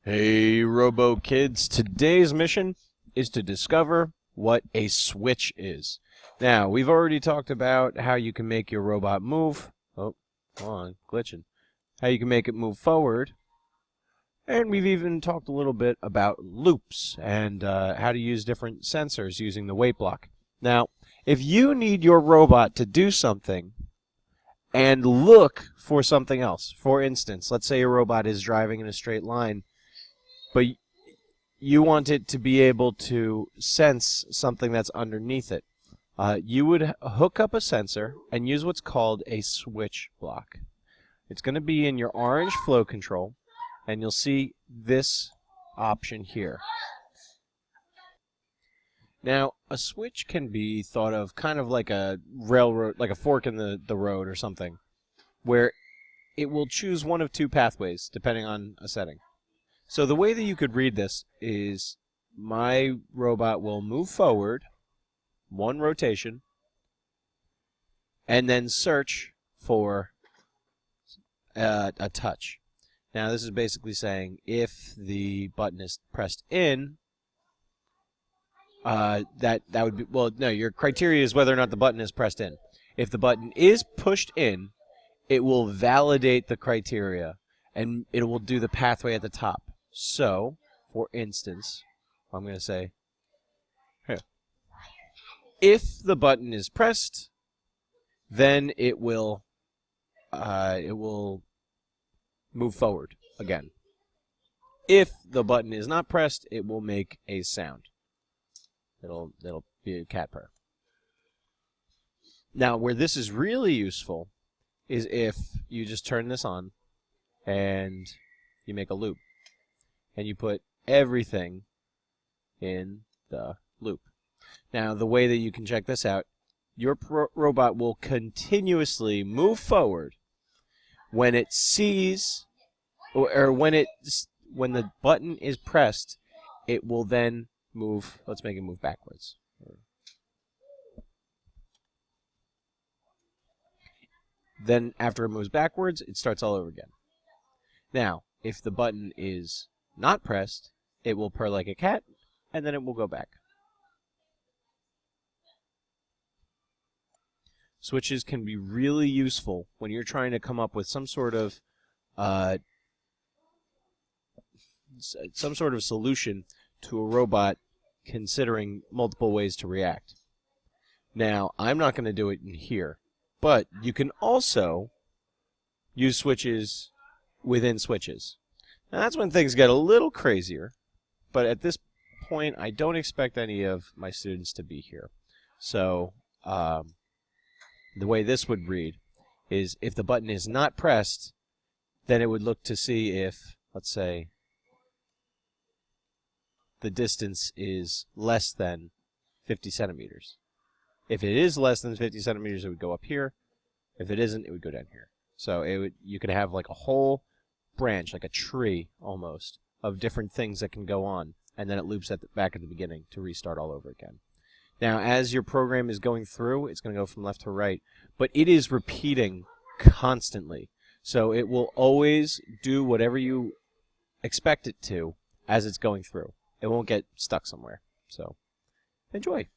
Hey, Robo Kids. Today's mission is to discover what a switch is. Now, we've already talked about how you can make your robot move. Oh, hold on, glitching. How you can make it move forward. And we've even talked a little bit about loops and how to use different sensors using the weight block. Now, if you need your robot to do something and look for something else, for instance, let's say your robot is driving in a straight line, but you want it to be able to sense something that's underneath it. You would hook up a sensor and use what's called a switch block. It's going to be in your orange flow control, and you'll see this option here. Now, a switch can be thought of kind of like a railroad, like a fork in the road or something, where it will choose one of two pathways depending on a setting. So the way that you could read this is my robot will move forward one rotation and then search for a touch. Now this is basically saying if the button is pressed in, that would be, well, no, your criteria is whether or not the button is pressed in. If the button is pushed in, it will validate the criteria and it will do the pathway at the top. So, for instance, I'm going to say, here. If the button is pressed, then it will move forward again. If the button is not pressed, it will make a sound. It'll be a cat purr. Now, where this is really useful is if you just turn this on and you make a loop. And you put everything in the loop. Now, the way that you can check this out, your robot will continuously move forward when it sees, or when the button is pressed, it will then move. Let's make it move backwards. Then, after it moves backwards, it starts all over again. Now, if the button is not pressed, it will purr like a cat, and then it will go back. Switches can be really useful when you're trying to come up with some sort of solution to a robot considering multiple ways to react. Now, I'm not going to do it in here, but you can also use switches within switches. Now, that's when things get a little crazier, but at this point, I don't expect any of my students to be here. So, the way this would read is if the button is not pressed, then it would look to see if, let's say, the distance is less than 50 centimeters. If it is less than 50 centimeters, it would go up here. If it isn't, it would go down here. So you could have like a whole branch, like a tree almost, of different things that can go on, and then it loops back at the beginning to restart all over again. Now, as your program is going through, it's going to go from left to right, but it is repeating constantly. So it will always do whatever you expect it to as it's going through. It won't get stuck somewhere. So enjoy.